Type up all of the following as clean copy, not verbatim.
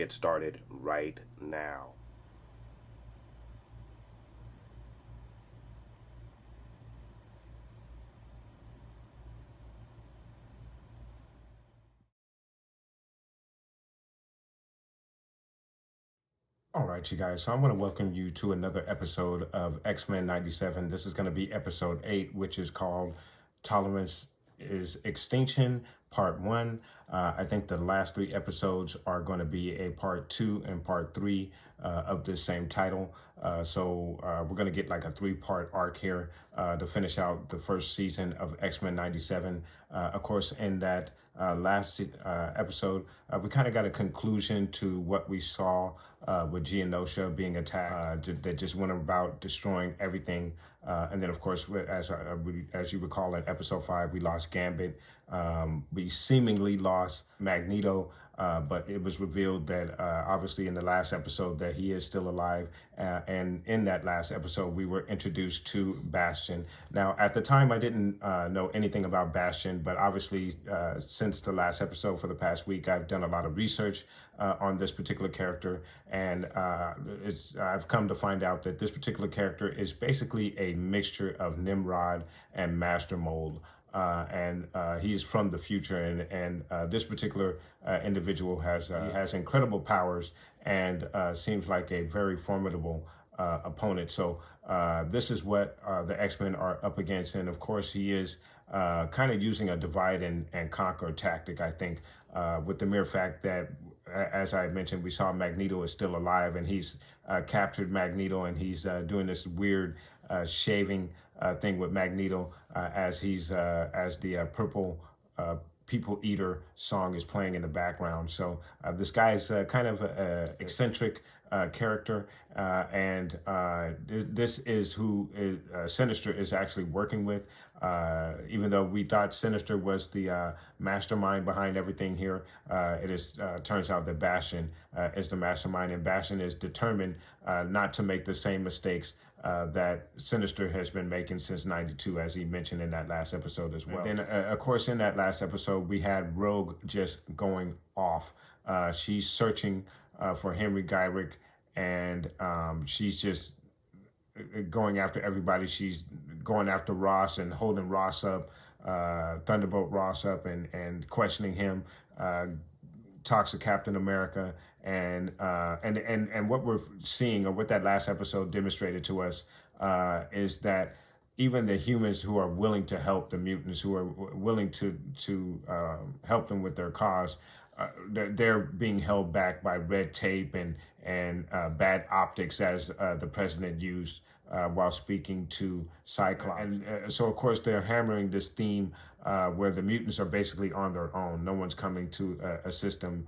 get started right now. All right, you guys. So I want to welcome you to another episode of X-Men 97. This is going to be episode 8, which is called Tolerance is Extinction, Part 1. I think the last 3 episodes are going to be a Part 2 and Part 3 of this same title. So we're going to get like a 3-part arc here to finish out the first season of X-Men 97. Of course, in that last episode, we kind of got a conclusion to what we saw with Geonosia being attacked. That just went about destroying everything. And then, of course, as you recall, in episode 5, we lost Gambit. We seemingly lost Magneto, but it was revealed that obviously in the last episode that he is still alive. And in that last episode, we were introduced to Bastion. Now, at the time, I didn't know anything about Bastion, but obviously since the last episode for the past week, I've done a lot of research on this particular character. And I've come to find out that this particular character is basically a mixture of Nimrod and Master Mold. And he's from the future, and this particular individual has incredible powers and seems like a very formidable opponent. So this is what the X-Men are up against, and of course he is kind of using a divide and conquer tactic, I think, with the mere fact that, as I mentioned, we saw Magneto is still alive, and he's captured Magneto, and he's doing this weird shaving thing with Magneto as the purple People Eater song is playing in the background. So this guy's kind of an eccentric character, and this is who Sinister is actually working with. Even though we thought Sinister was the mastermind behind everything here, turns out that Bastion is the mastermind, and Bastion is determined not to make the same mistakes that Sinister has been making since '92, as he mentioned in that last episode as well. And then, of course, in that last episode, we had Rogue just going off. She's searching for Henry Gyrick, and she's just going after everybody. She's going after Ross and holding Ross up, Thunderbolt Ross up, and questioning him. Talks to Captain America, and what we're seeing, or what that last episode demonstrated to us, is that even the humans who are willing to help the mutants, who are willing to help them with their cause, they're being held back by red tape and bad optics, as the president used while speaking to Cyclops. And so, of course, they're hammering this theme where the mutants are basically on their own. No one's coming to assist them,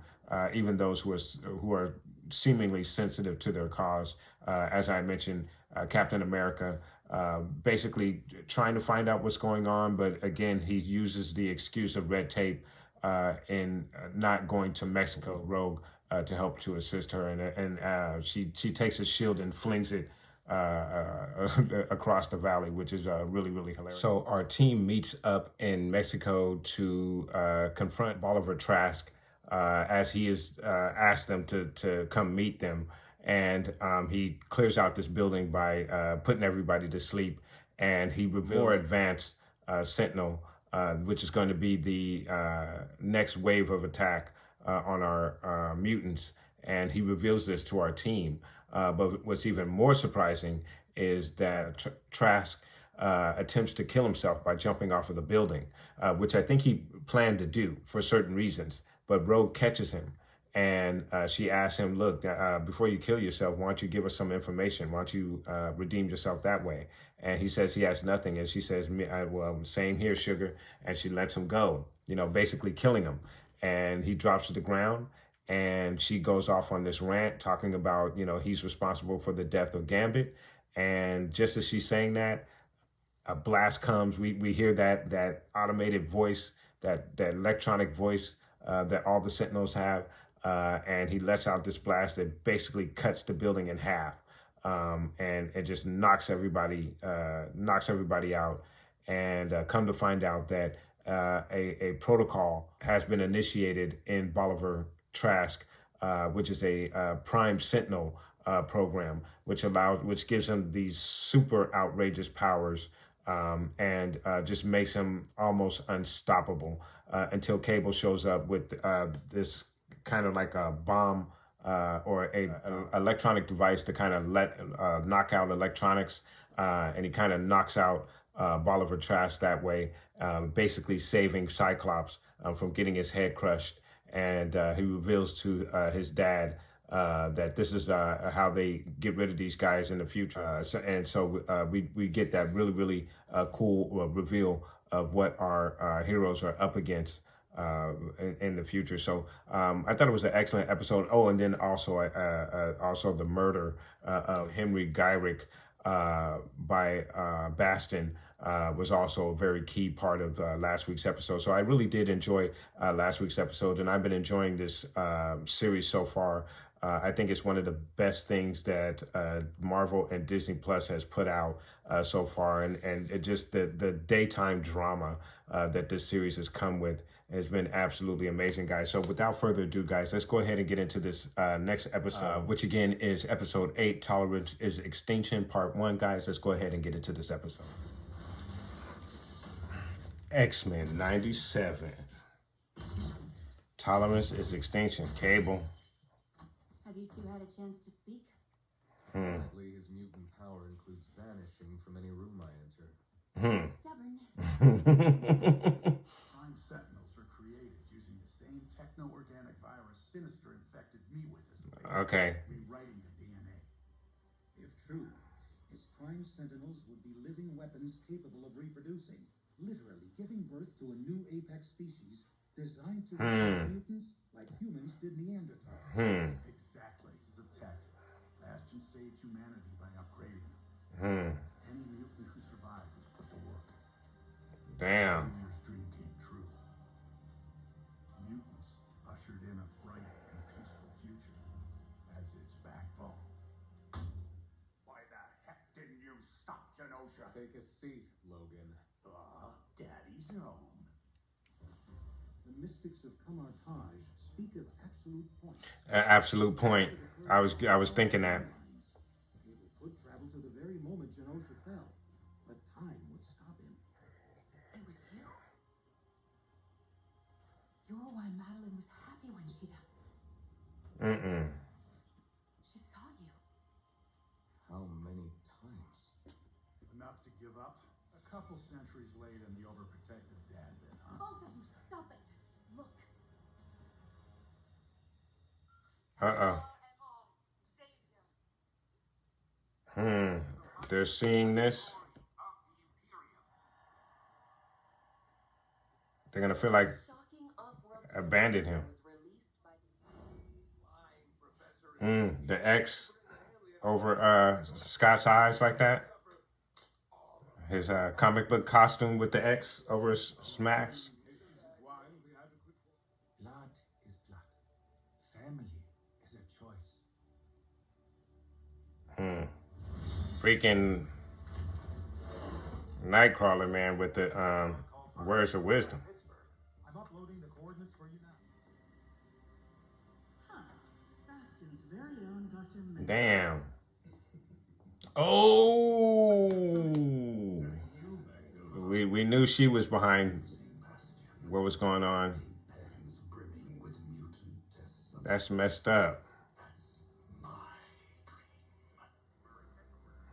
even those who are seemingly sensitive to their cause. As I mentioned, Captain America basically trying to find out what's going on, but again, he uses the excuse of red tape in not going to Mexico. Rogue to help to assist her, and she takes a shield and flings it across the valley, which is really, really hilarious. So our team meets up in Mexico to confront Bolivar Trask as he has asked them to come meet them. And he clears out this building by putting everybody to sleep. And he reveals more advanced Sentinel, which is going to be the next wave of attack on our mutants. And he reveals this to our team. But what's even more surprising is that Trask attempts to kill himself by jumping off of the building, which I think he planned to do for certain reasons. But Rogue catches him, and she asks him, look, before you kill yourself, why don't you give us some information? Why don't you redeem yourself that way? And he says he has nothing. And she says, well, same here, sugar. And she lets him go, basically killing him. And he drops to the ground. And she goes off on this rant talking about, he's responsible for the death of Gambit. And just as she's saying that, a blast comes. We hear that automated voice, that electronic voice that all the Sentinels have. And he lets out this blast that basically cuts the building in half. And it just knocks everybody out. And come to find out that a protocol has been initiated in Bolivar Trask which is a Prime Sentinel program, which gives him these super outrageous powers, and just makes him almost unstoppable until Cable shows up with this kind of like a bomb or a electronic device to kind of knock out electronics, and he kind of knocks out Bolivar Trask that way, basically saving Cyclops from getting his head crushed. And he reveals to his dad that this is how they get rid of these guys in the future. So we get that really cool reveal of what our heroes are up against in the future. So I thought it was an excellent episode. Oh, and then also the murder of Henry Gyrick by Bastion was also a very key part of last week's episode. So I really did enjoy last week's episode, and I've been enjoying this series so far. I think it's one of the best things that Marvel and Disney Plus has put out so far, and it just the daytime drama that this series has come with has been absolutely amazing, guys. So without further ado, guys, let's go ahead and get into this next episode, which again is episode 8, Tolerance is Extinction, part 1, guys. Let's go ahead and get into this episode. X-Men 97. Tolerance is Extinction. Cable. Have you two had a chance to speak? Apparently, his mutant power includes vanishing from any room I enter. Stubborn. Prime Sentinels are created using the same techno-organic virus Sinister infected me with as a baby, Okay. rewriting the DNA. If true, his Prime Sentinels would be living weapons capable of reproducing, literally giving birth to a new apex species designed to replace mutants like humans did Neanderthals. Exactly. This is a tech. Bastion saved humanity by upgrading them. Any mutant who survived was put to work. Damn. Junior's dream came true. Mutants ushered in a bright and peaceful future as its backbone. Why the heck didn't you stop, Genosha? Take a seat, Logan. Daddy's home. The mystics of Camartage speak of absolute points. Absolute point. I was thinking that. Cable could travel to the very moment Genosha fell, but time would stop him. It was you. You're why Madeline was happy when she died. She saw you. How many times? Enough to give up? A couple centuries late in the overprotective dad bit, huh? Both of you, stop it. Look. They're seeing this. They're gonna feel like abandoned him. The X over Scott's eyes like that. His comic book costume with the X over his smacks. Blood is blood. Family is a choice. Freaking Nightcrawler, man, with the words of wisdom. I'm uploading the coordinates for you now. Bastion's very own Dr. Mendel. Damn. Oh. We knew she was behind what was going on. Pens brimming with mutant tests. That's messed up. My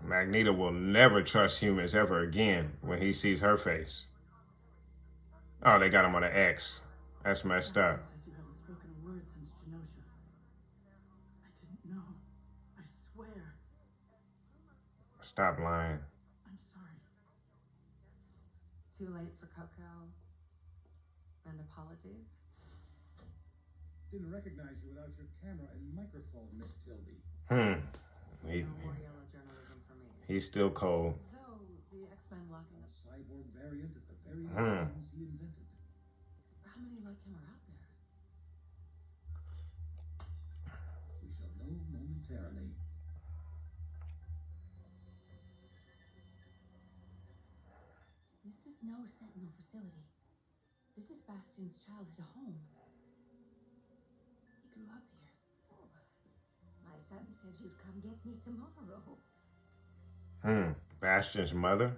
dream. Magneto will never trust humans ever again when he sees her face. Oh, they got him on an X. That's messed up. Says you haven't spoken a word since Genosha. I didn't know. I swear. Stop lying. I'm sorry. Too late for cocoa and apologies. Didn't recognize you without your camera and microphone, Miss Tilby. He, No more yellow journalism for me. he's still cold. Though the X-Men locking A up. cyborg variant of the very machines he invented. How many like him are out there? We shall know momentarily. This is no Sentinel facility. This is Bastion's childhood home. He grew up here. son said you'd come get me tomorrow. Bastion's mother?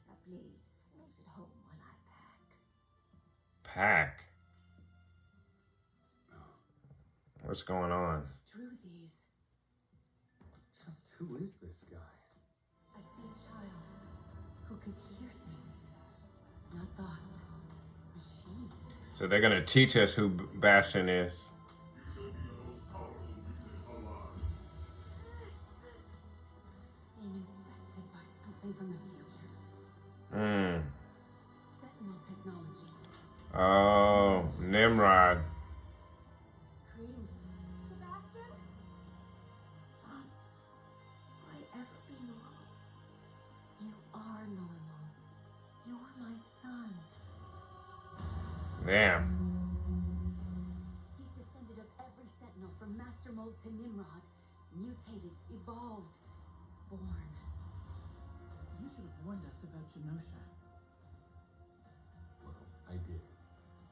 Now, please, leave it home while I pack. Pack? What's going on? Drew these. Just who is this guy? I see a child who could hear things. Not thoughts. Machines. So they're going to teach us who Bastion is. Being infected by something from the future. Sentinel technology. Oh, Nimrod. Creating Sebastian? Mom, will I ever be normal? You are normal. You're my son. Damn. He's descended of every sentinel from Master Mold to Nimrod. Mutated, evolved, born. You should have warned us about Genosha. Well, I did.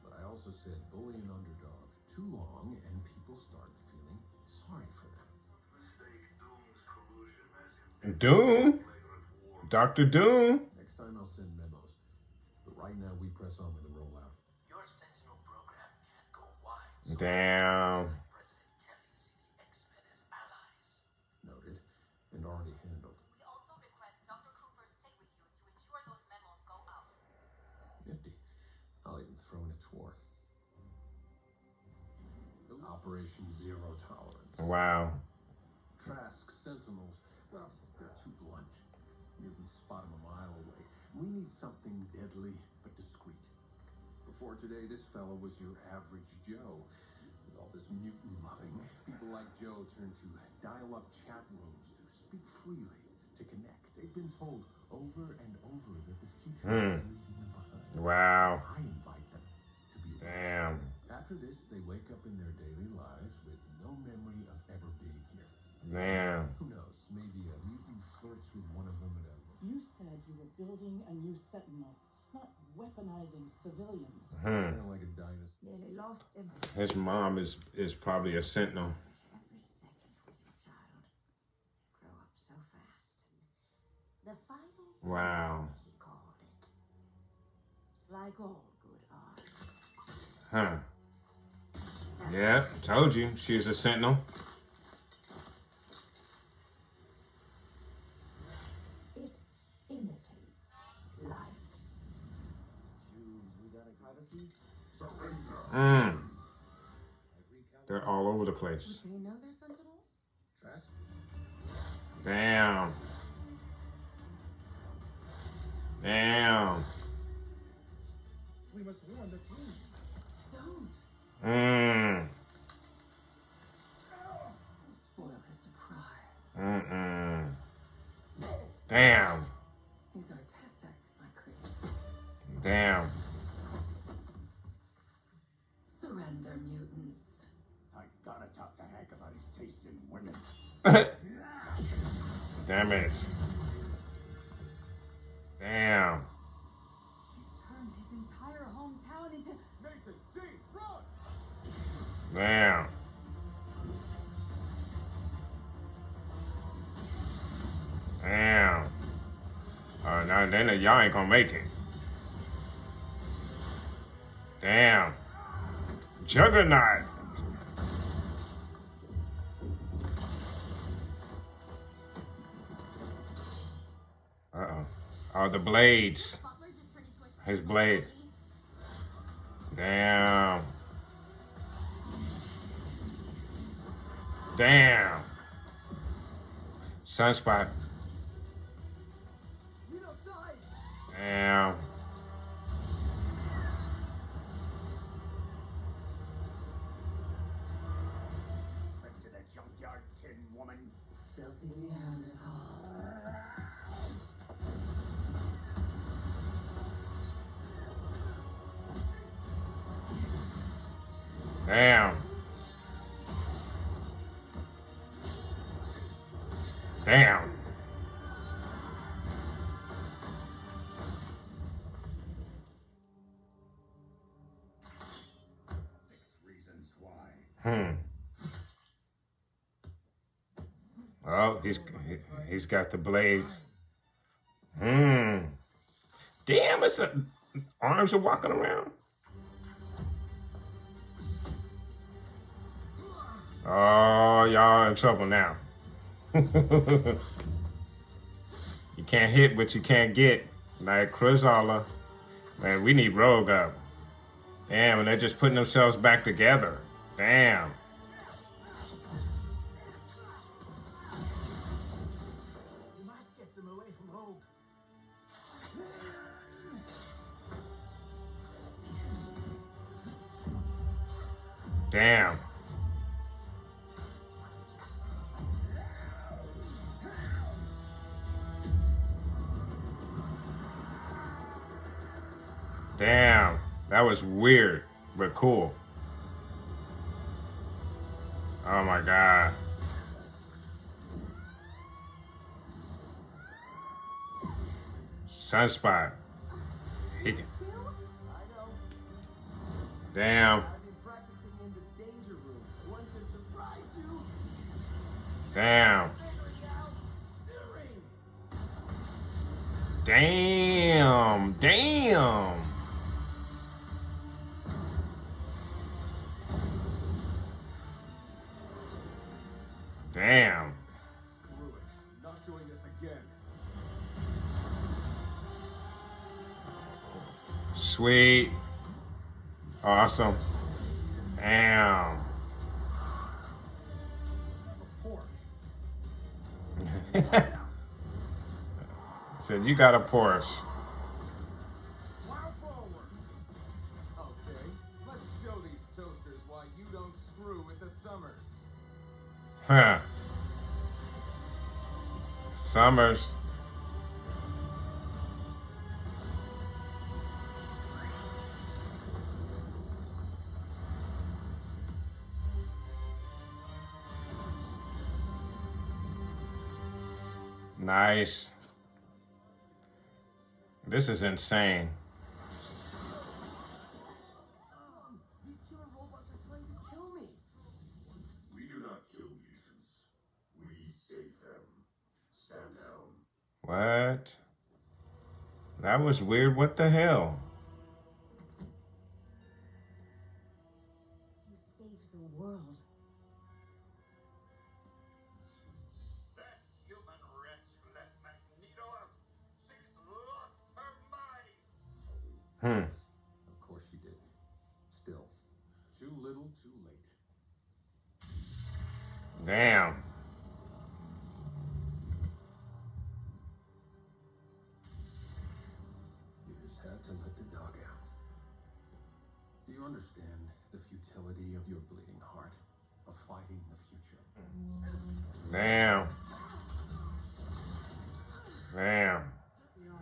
But I also said bully an underdog too long and people start feeling sorry for them. Doom? Dr. Doom? Next time I'll send memos. But right now we press on with the rollout. Your Sentinel program can't go wide. Damn. President Kelly see the X-Men as allies. Noted. And already handled. We also request Dr. Cooper stay with you to ensure those memos go out. Nifty. I'll even throw in a tour. Operation Zero Tolerance. Wow. Trask Sentinels, well, they're too blunt. Mutants spot them a mile away. We need something deadly but discreet. Before today, this fellow was your average Joe. With all this mutant loving, people like Joe turn to dial-up chat rooms to speak freely, to connect. They've been told over and over that the future is leaving them behind. Wow. I invite them to be with us. Damn. After this, they wake up in their daily lives with no memory of ever being here. Damn. Who knows? Maybe a mutant flirts with one of them at a... You said you were building a new Sentinel, not weaponizing civilians. Kind of like a dinosaur. Nearly lost him. His mom is probably a sentinel. Every second with your child. Grow up so fast. The final Wow. he called it. Like all good art. Huh. Yeah, told you. She's a sentinel. It imitates life. They're all over the place. They know they're sentinels? Trask? Damn. Damn. We must warn the team. Don't spoil his surprise. Damn. He's artistic, my creep. Damn. Surrender, mutants. I gotta talk to Hank about his taste in women. Damn it. Damn. He's turned his entire hometown into. Nathan, G, run! Damn. Damn. Now then y'all ain't gonna make it. Damn. Juggernaut. Uh-oh. Oh, the blades. Butler just turned into a His blade. Damn. Damn. Sunspot. Damn. Back to the junkyard, Tin Woman. filthy Neanderthal. Damn. Damn. 6 reasons why. Oh, he's got the blades. Hmm. Damn, arms are walking around. Oh, y'all in trouble now. You can't hit what you can't get. Like Cruzola. Man, we need Rogue up. Damn, and they're just putting themselves back together. Damn. You must get them away from Rogue. Damn. Damn. That was weird, but cool. Oh my God. Sunspot. He can. I know. Damn. I've been practicing in the danger room. One can surprise you. Damn. Damn. Damn. Damn. Screw it. Not doing this again. Sweet. Awesome. Damn. Said you got a Porsche. Plow forward. Okay, let's show these toasters why you don't screw with the Summers. Huh. Summers. Nice. This is insane. These killer robots are trying to kill me. We do not kill mutants. We save them. Stand down. What? That was weird. What the hell? You saved the world. That human wretch let Magneto out. She's lost her mind. Of course she did. Still, too little, too late. Damn. You just had to let the dog out. Do you understand the futility of your bleeding heart, of fighting the future? Damn. Damn.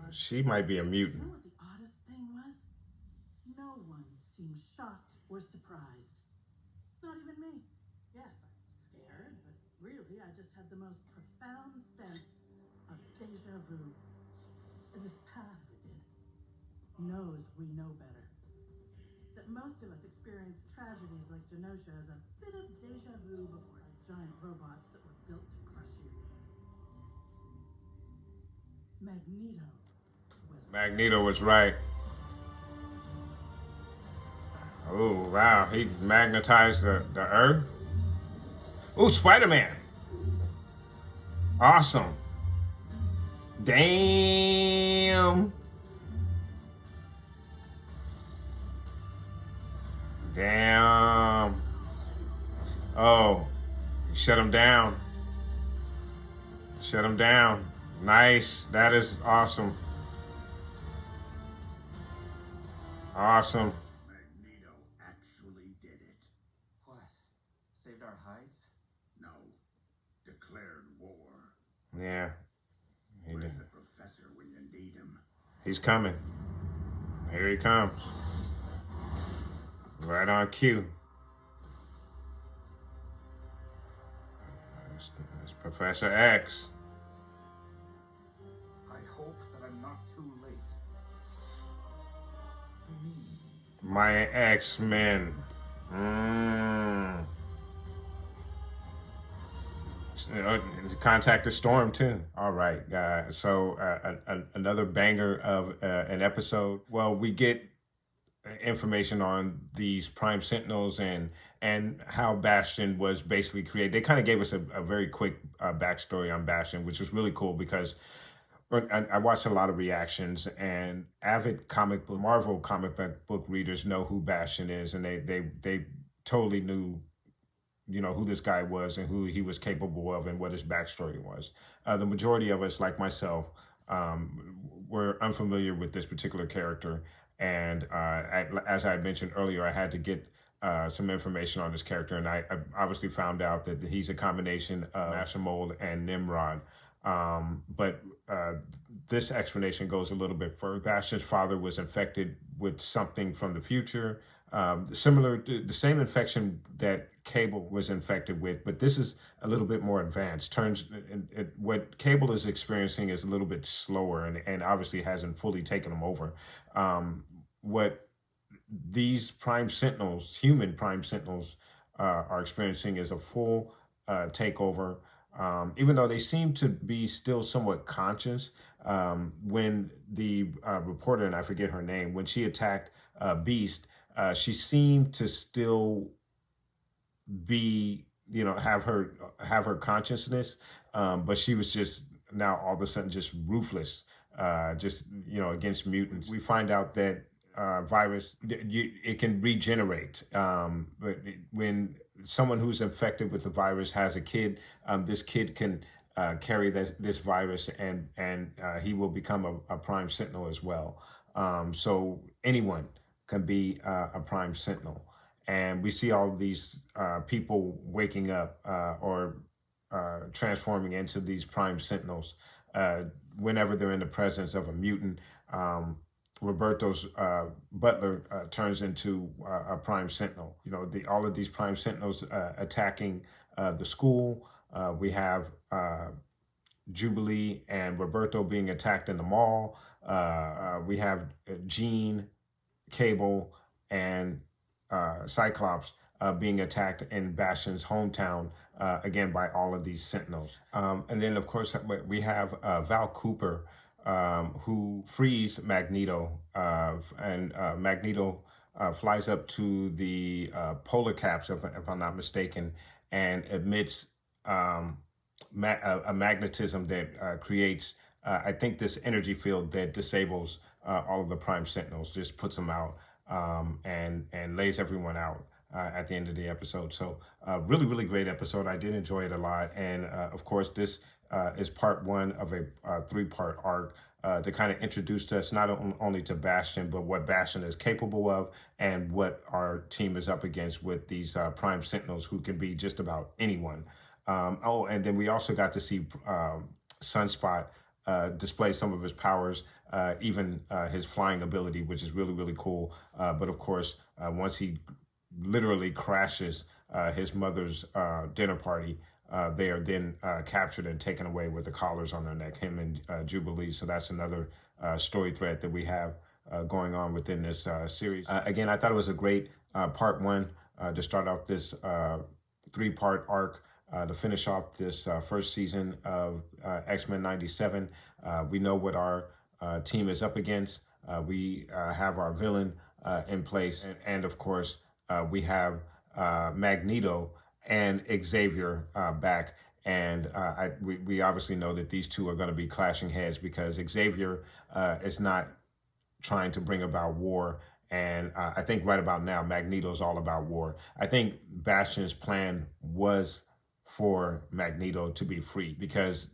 She might be a You mutant. know what the oddest thing was? No one seemed shocked or surprised. Not even me. Yes, I'm scared, but really I just had the most profound sense of deja vu. As if past knows we know better. That most of us experience tragedies like Genosha as a bit of deja vu before the giant robots that were built to crush you. Magneto was right. Oh, wow. He magnetized the Earth. Oh, Spider-Man. Awesome. Damn. Damn. Oh, shut him down. Shut him down. Nice. That is awesome. Awesome. Magneto actually did it. What? Saved our hides? No. Declared war. Yeah. He Where's did. the professor when you need him? He's coming. Here he comes. Right on cue. It's Professor X. I hope that I'm not too late. My X-Men. Contact the Storm too. All right. Another banger of an episode. Well, we get information on these Prime Sentinels and how Bastion was basically created. They kind of gave us a very quick backstory on Bastion, which was really cool because I watched a lot of reactions, and avid Marvel comic book readers know who Bastion is, and they totally knew, who this guy was and who he was capable of and what his backstory was. The majority of us, like myself, were unfamiliar with this particular character. And as I mentioned earlier, I had to get some information on this character, and I obviously found out that he's a combination of Ashimold and Nimrod. But this explanation goes a little bit further. Bastion's father was infected with something from the future, similar to the same infection that Cable was infected with, but this is a little bit more advanced. What Cable is experiencing is a little bit slower, and obviously hasn't fully taken him over. What these Prime Sentinels, human Prime Sentinels, are experiencing is a full takeover. Even though they seem to be still somewhat conscious, when the reporter, and I forget her name, when she attacked Beast, she seemed to still be, have her consciousness, but she was just now all of a sudden just ruthless, against mutants. We find out that virus, it can regenerate. But when someone who's infected with the virus has a kid, this kid can carry this virus, and he will become a Prime Sentinel as well. So anyone can be a Prime Sentinel. And we see all these people waking up or transforming into these Prime Sentinels whenever they're in the presence of a mutant. Roberto's butler turns into a Prime Sentinel. All of these Prime Sentinels attacking the school. We have Jubilee and Roberto being attacked in the mall. We have Jean, Cable, and Cyclops being attacked in Bastion's hometown, again, by all of these Sentinels. And then, of course, we have Val Cooper, who frees Magneto, and Magneto flies up to the polar caps, if I'm not mistaken, and emits a magnetism that creates, I think, this energy field that disables all of the Prime Sentinels, just puts them out, and lays everyone out at the end of the episode. So really, really great episode. I did enjoy it a lot. And of course, this is part one of a 3-part arc to kind of introduce us not only to Bastion, but what Bastion is capable of and what our team is up against with these Prime Sentinels, who can be just about anyone. And then we also got to see Sunspot display some of his powers, even his flying ability, which is really, really cool. But of course, once he literally crashes his mother's dinner party, they are then captured and taken away with the collars on their neck, him and Jubilee. So that's another story thread that we have going on within this series. Again, I thought it was a great part one to start off this 3-part arc. To finish off this first season of X-Men 97. We know what our team is up against. We have our villain in place. And of course, we have Magneto and Xavier back. And we obviously know that these two are going to be clashing heads, because Xavier is not trying to bring about war. And I think right about now, Magneto's all about war. I think Bastion's plan was for Magneto to be free, because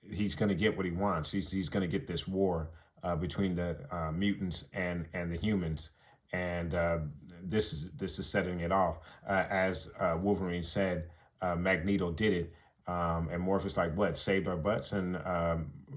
he's going to get what he wants. He's going to get this war between the mutants and the humans, and this is setting it off. As Wolverine said, Magneto did it, and Morpheus like, what, saved our butts? And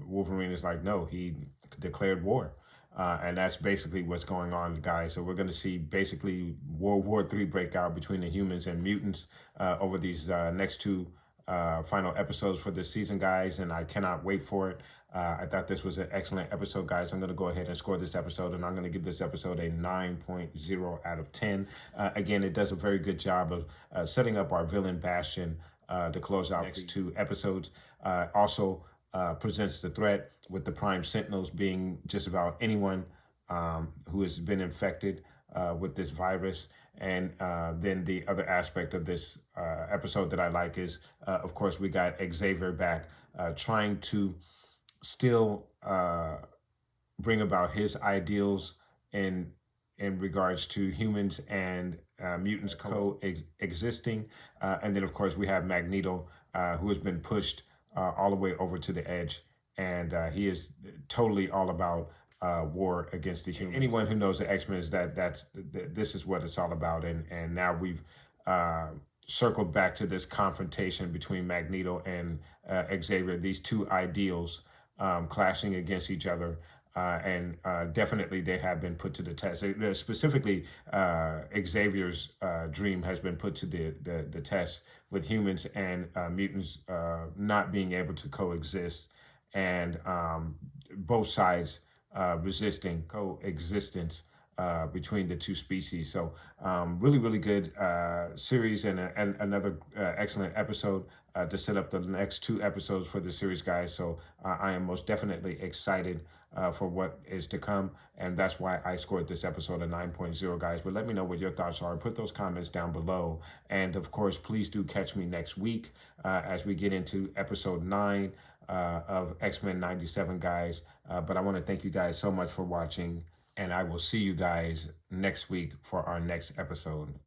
Wolverine is like, no, he declared war. And that's basically what's going on, guys. So we're going to see basically World War III break out between the humans and mutants over these next 2 final episodes for this season, guys. And I cannot wait for it. I thought this was an excellent episode, guys. I'm going to go ahead and score this episode, and I'm going to give this episode a 9.0 out of 10. Again, it does a very good job of setting up our villain Bastion to close out next 2 episodes. Also presents the threat with the Prime Sentinels being just about anyone who has been infected with this virus. And then the other aspect of this episode that I like is, of course, we got Xavier back trying to still bring about his ideals in regards to humans and mutants coexisting. And then, of course, we have Magneto, who has been pushed all the way over to the edge. And he is totally all about war against the humans. Anyone who knows the X-Men is this is what it's all about. And now we've circled back to this confrontation between Magneto and Xavier, these two ideals clashing against each other. And definitely they have been put to the test. Specifically, Xavier's dream has been put to the test with humans and mutants not being able to coexist, and both sides resisting coexistence between the two species. So really, really good series, and another excellent episode to set up the next 2 episodes for the series, guys. So I am most definitely excited for what is to come, and that's why I scored this episode a 9.0, guys. But let me know what your thoughts are. Put those comments down below, and of course, please do catch me next week as we get into episode 9 of X-Men 97, guys. But I want to thank you guys so much for watching, and I will see you guys next week for our next episode.